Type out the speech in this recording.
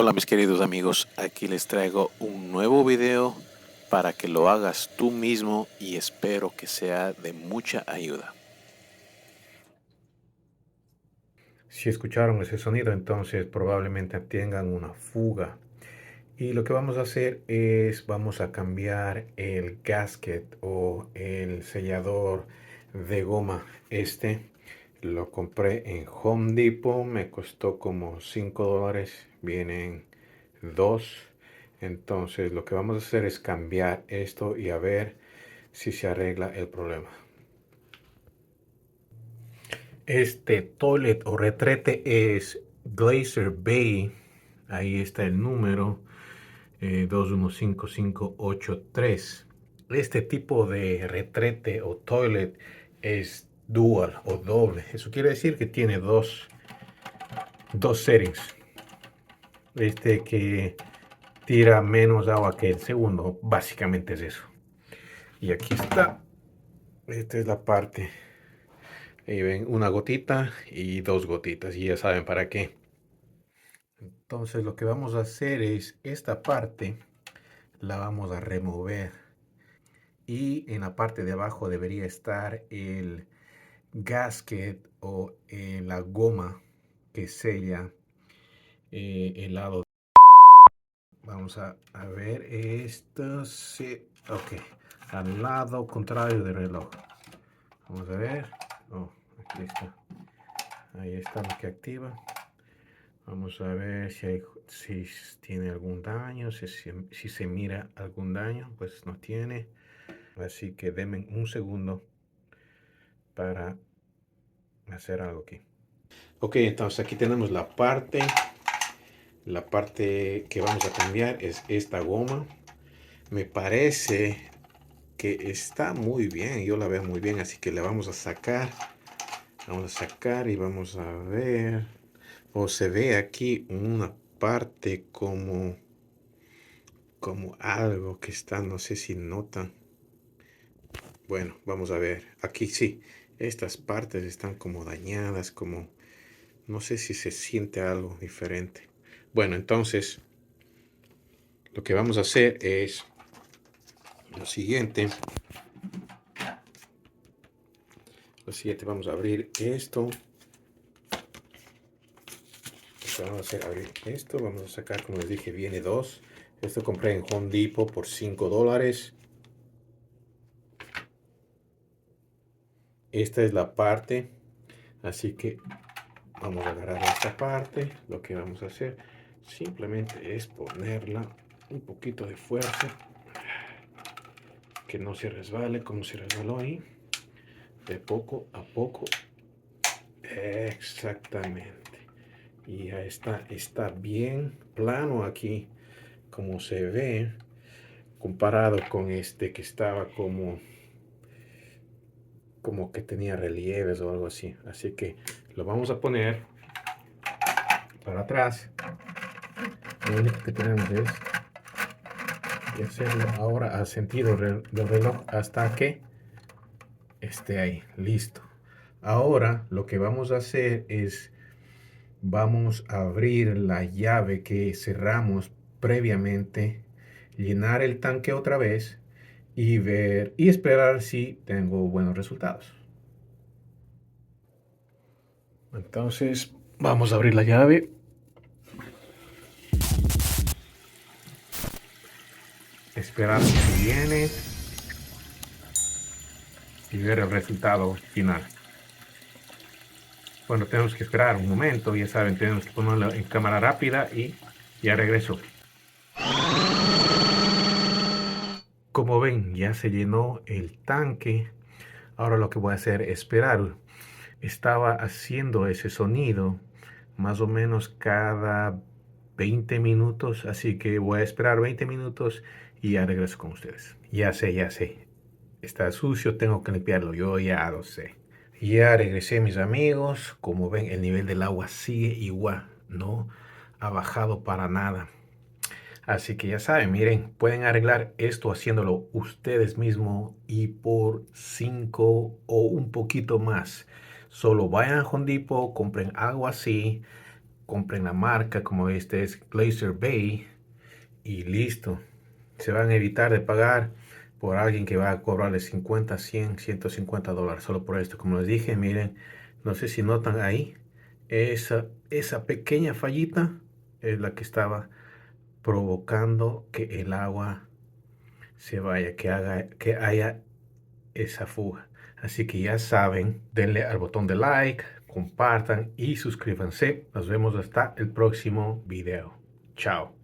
Hola mis queridos amigos, aquí les traigo un nuevo video para que lo hagas tú mismo y espero que sea de mucha ayuda. Si escucharon ese sonido, entonces probablemente tengan una fuga. Y lo que vamos a hacer es, vamos a cambiar el gasket o el sellador de goma. Lo compré en Home Depot, me costó como $5, vienen dos. Entonces lo que vamos a hacer es cambiar esto y a ver si se arregla el problema. Este toilet o retrete es Glacier Bay. Ahí está el número 215583. Este tipo de retrete o toilet es dual o doble. Eso quiere decir que tiene dos settings. Que tira menos agua que el segundo. Básicamente es eso. Y aquí está. Esta es la parte. Ahí ven una gotita y dos gotitas. Y ya saben para qué. Entonces lo que vamos a hacer es esta parte la vamos a remover y en la parte de abajo debería estar el gasket o la goma que sella el lado. Vamos a ver esto. Sí, ok, al lado contrario del reloj. Vamos a ver. Oh, aquí está. Ahí está lo que activa. Vamos a ver si tiene algún daño, si se mira algún daño, pues no tiene. Así que denme un segundo para hacer algo aquí. Ok, entonces aquí tenemos la parte que vamos a cambiar es esta goma. Me parece que está muy bien, yo la veo muy bien, así que le vamos a sacar. Vamos a sacar y vamos a ver. O se ve aquí una parte como algo que está, no sé si notan. Bueno, vamos a ver. Aquí sí, estas partes están como dañadas, como no sé si se siente algo diferente. Bueno, entonces lo que vamos a hacer es lo siguiente. Vamos a abrir esto. Lo que vamos a hacer, abrir esto. Vamos a sacar, como les dije, viene dos. Esto compré en Home Depot por $5. Esta es la parte, así que vamos a agarrar esta parte. Lo que vamos a hacer simplemente es ponerla un poquito de fuerza, que no se resbale como se resbaló ahí, de poco a poco. Exactamente. Y ya está bien plano aquí, como se ve, comparado con este que estaba como que tenía relieves o algo así. Así que lo vamos a poner para atrás. Lo único que tenemos es que hacerlo ahora al sentido del reloj hasta que esté ahí, listo. Ahora lo que vamos a hacer es vamos a abrir la llave que cerramos previamente, llenar el tanque otra vez y ver y esperar si tengo buenos resultados. Entonces vamos a abrir la llave. Esperar si viene y ver el resultado final. Bueno, tenemos que esperar un momento, ya saben, tenemos que ponerlo en cámara rápida y ya regreso. Como ven, ya se llenó el tanque. Ahora lo que voy a hacer es esperar. Estaba haciendo ese sonido más o menos cada 20 minutos, así que voy a esperar 20 minutos y ya regreso con ustedes. Ya sé. Está sucio, tengo que limpiarlo, yo ya lo sé. Ya regresé, mis amigos. Como ven, el nivel del agua sigue igual, no ha bajado para nada. Así que ya saben, miren, pueden arreglar esto haciéndolo ustedes mismos y por 5 o un poquito más. Solo vayan a Home Depot, compren algo así, compren la marca, como este es Glacier Bay, y listo. Se van a evitar de pagar por alguien que va a cobrarles 50, 100, 150 dólares solo por esto. Como les dije, miren, no sé si notan ahí, esa pequeña fallita es la que estaba provocando que el agua se vaya, que haya esa fuga. Así que ya saben, denle al botón de like, compartan y suscríbanse. Nos vemos hasta el próximo video. Chao.